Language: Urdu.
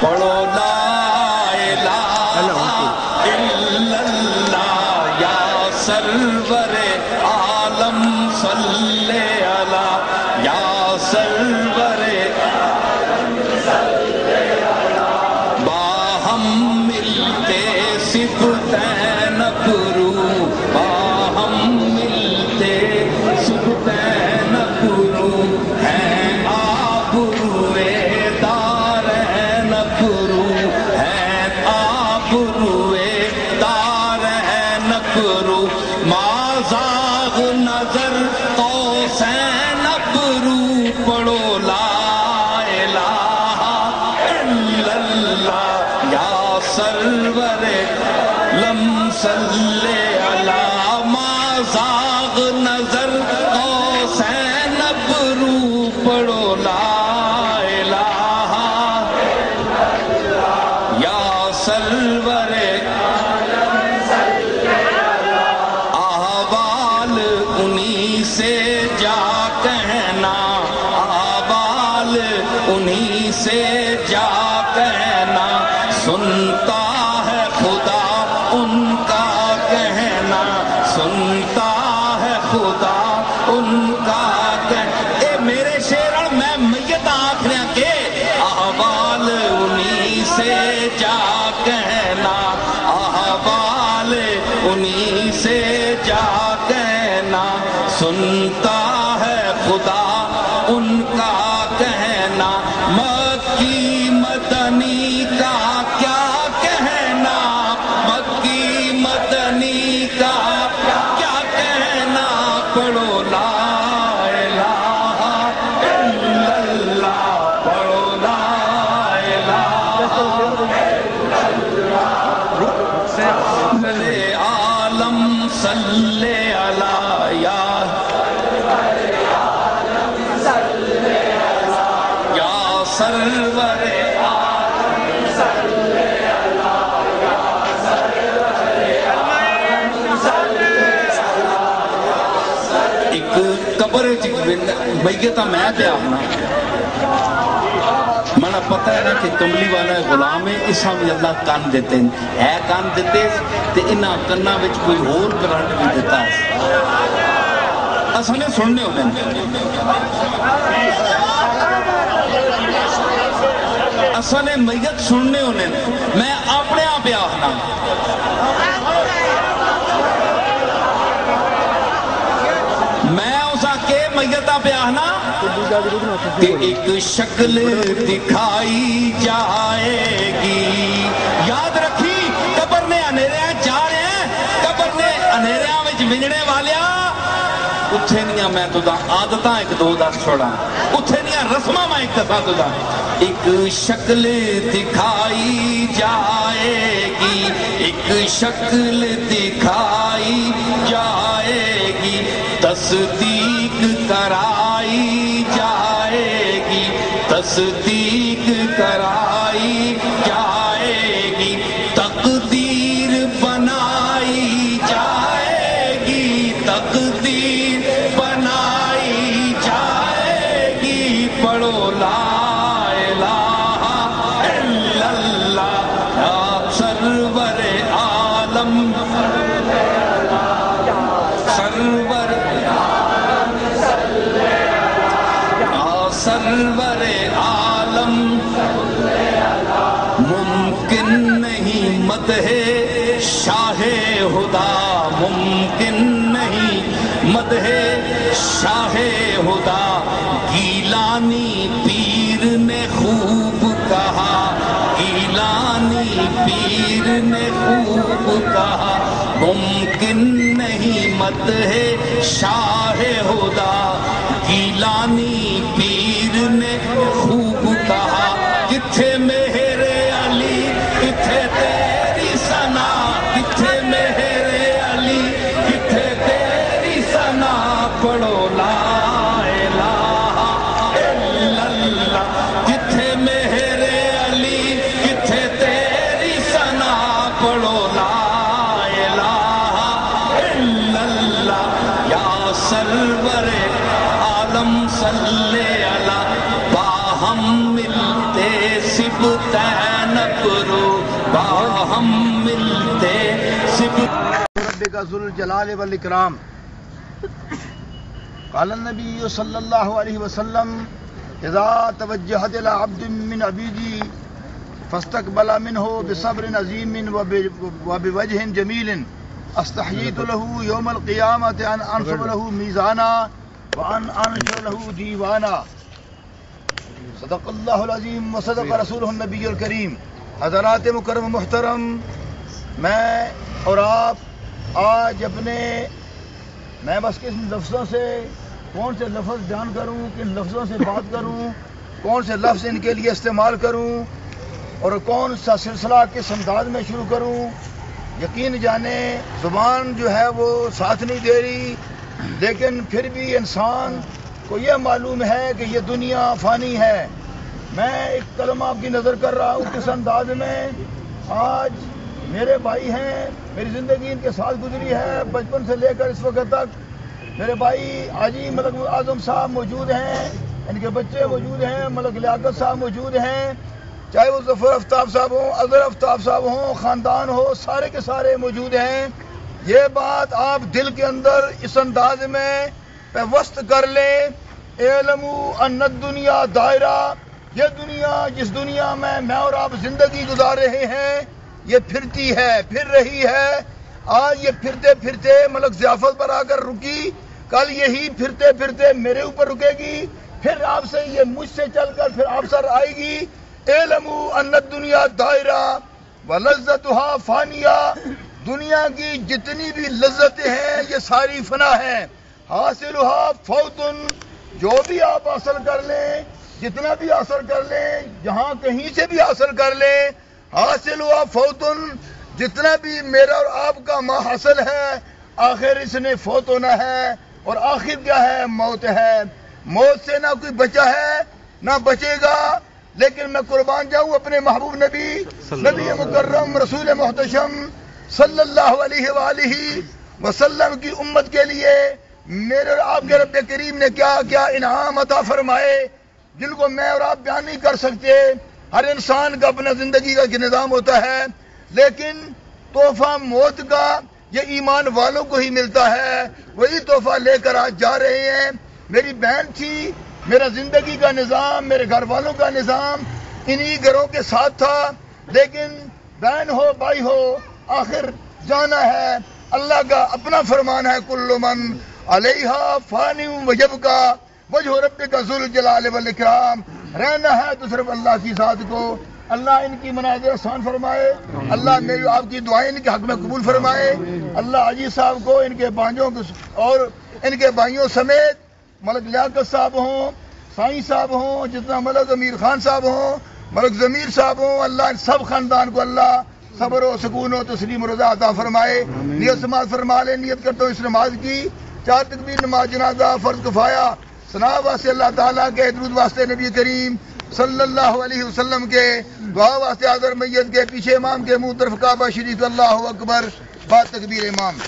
پڑھو لا الہ الا اللہ یا سرور عالم صلی علی یا سرور باہم ملتے صفتین پرو باہم ملتے صفتین پرو ہیں آبروئے دارین پرو ہیں آبروئے دارین پرو مازاغ نظر قوسین پرو پڑھو لا الہ الا اللہ یا سرور لم صلی علی مازاغ نظر قوسین پرو پڑھو لا الہ یا سرور احوال انہی سے جا کہنا احوال انہی سے جا کہنا سنتا ہے خدا ان کا کہنا سنتا ہے خدا ان کا کہنا اے میرے شیرن میں میت آنکھنے کے احوال انہی سے جا کہنا احوال انہی سے جا کہنا سنتا ہے خدا ان کا کہنا مکی مدنی کا کیا کہنا مکی مدنی کا کیا کہنا پڑھو لا الہ الا اللہ پڑھو لا الہ عالم صلی علی یا سرور ایک قبر میتا میں پہ آنا مانا پتہ ہے نا کہ کملی والا غلام ہے اس ہم اللہ کان دیتے ہیں ہے کان دیتے تے انہاں کننا وچ کوئی اور کرنٹ بھی دیتا ہے اسانے سننے ہونے اسانے میت سننے ہونے میں اپنے آپ پہ آخنا میں اسا کے میتہ پہ آخنا کہ ایک شکل دکھائی جائے گی یاد رکھی قبر نے انیرے جا رہے ہیں قبر نے انیرے وچ ونجنے والیا اتھے نہیں میں تو دا عادتاں ایک دو دس چھوڑا اتھے نہیں رسمہ میں ایک دفعہ تو دا ایک شکل دکھائی جائے گی ایک شکل دکھائی جائے گی تصدیق کرائی جائے گی تصدیق کرائی جائے گی تقدیر بنائی جائے گی تقدیر بنائی جائے گی پڑھو لا الہ الا اللہ یا سرور عالم سرور سرور عالم ممکن نہیں مدح شاہ خدا ممکن نہیں مدح شاہ خدا گیلانی پیر نے خوب کہا گیلانی پیر نے خوب کہا ممکن نہیں مدح شاہ خدا گیلانی پیر نے خوب کہا کتھے میرے علی کتھے تیری ثنا کتھے میرے علی کتھے تیری ثنا پڑھو لا الہ الا اللہ کتھے میرے علی کتھے تیری ثنا پڑھو لا الہ الا اللہ یا سرور عالم صلی اب تینب رو باہم ملتے ربک ذو الجلال والاکرام. قال النبی صلی اللہ علیہ وسلم اذا توجہت الى عبد من عبیدی فاستقبل منه بصبر عظیم وبوجہ جمیل استحییت له یوم القیامت ان انصب له میزانا وان انشر له دیوانا. صدق اللہ العظیم وصدق رسولہ النبی الکریم. حضرات مکرم محترم، میں اور آپ آج میں بس کن لفظوں سے کون سے لفظ بیان کروں، کن لفظوں سے بات کروں، کون سے لفظ ان کے لیے استعمال کروں اور کون سا سلسلہ کس انداز میں شروع کروں. یقین جانے زبان جو ہے وہ ساتھ نہیں دے رہی، لیکن پھر بھی انسان کو یہ معلوم ہے کہ یہ دنیا فانی ہے. میں ایک کلمہ آپ کی نظر کر رہا ہوں کس انداز میں. آج میرے بھائی ہیں، میری زندگی ان کے ساتھ گزری ہے بچپن سے لے کر اس وقت تک. میرے بھائی حاجی ملک اعظم صاحب موجود ہیں، ان کے بچے موجود ہیں، ملک لیاقت صاحب موجود ہیں، چاہے وہ ظفر آفتاب صاحب ہوں، اظہر آفتاب صاحب ہوں، خاندان ہو، سارے کے سارے موجود ہیں. یہ بات آپ دل کے اندر اس انداز میں پیوست کر لیں. اعلموا ان الدنیا دائرہ، یہ دنیا جس دنیا میں اور آپ زندگی گزار رہے ہیں یہ پھرتی ہے، پھر رہی ہے. آج یہ پھرتے پھرتے ملک ضیافت پر آ کر رکی، کل یہی پھرتے پھرتے میرے اوپر رکے گی، پھر آپ سے یہ مجھ سے چل کر پھر آپ سر آئے گی. اعلموا ان الدنیا دائرہ ولذتها فانیہ، دنیا کی جتنی بھی لذتیں ہیں یہ ساری فنا ہیں. حاصلها فوتن، جو بھی آپ حاصل کر لیں، جتنا بھی حاصل کر لیں، جہاں کہیں سے بھی حاصل کر لیں، حاصلها فوتن، جتنا بھی میرا اور آپ کا ما حاصل ہے آخر اس نے فوت ہونا ہے، اور آخر کیا ہے؟ موت ہے. موت سے نہ کوئی بچا ہے نہ بچے گا. لیکن میں قربان جاؤں اپنے محبوب نبی مکرم رسول محتشم صلی اللہ علیہ وآلہ وسلم کی امت کے لیے میرے اور آپ کے رب کریم نے کیا کیا انعام عطا فرمائے جن کو میں اور آپ بیان نہیں کر سکتے. ہر انسان کا اپنا زندگی کا نظام ہوتا ہے، لیکن تحفہ موت کا یہ ایمان والوں کو ہی ملتا ہے. وہی تحفہ لے کر آج جا رہے ہیں. میری بہن تھی، میرا زندگی کا نظام، میرے گھر والوں کا نظام انہی گھروں کے ساتھ تھا، لیکن بہن ہو بھائی ہو آخر جانا ہے. اللہ کا اپنا فرمان ہے کل من علیہا فانی ویبقا وجہ ربک ذو الجلال والاکرام. رہنا ہے تو صرف اللہ کی ذات کو. اللہ ان کی منازل آسان فرمائے، اللہ میری آپ کی دعائیں ان کے حق میں قبول فرمائے. اللہ عزیز صاحب کو، ان کے بانجوں اور ان کے بھائیوں سمیت ملک لیاقت صاحب ہوں، سائیں صاحب ہوں، جتنا ملک امیر خان صاحب ہوں، ملک ضمیر صاحب ہوں، اللہ ان سب خاندان کو اللہ صبر و سکون و تسلیم و رضا عطا فرمائے. نیت سماعت فرما لے. نیت کرتا ہوں اس نماز کی 4 تکبیر نماز جنازہ فرض کفایہ ثنا واسطے اللہ تعالیٰ کے، درود واسطے نبی کریم صلی اللہ علیہ وسلم کے، دعا واسطے حاضر میت کے، پیچھے امام کے منہ طرف کعبہ شریف. اللہ اکبر. بعد تکبیر امام.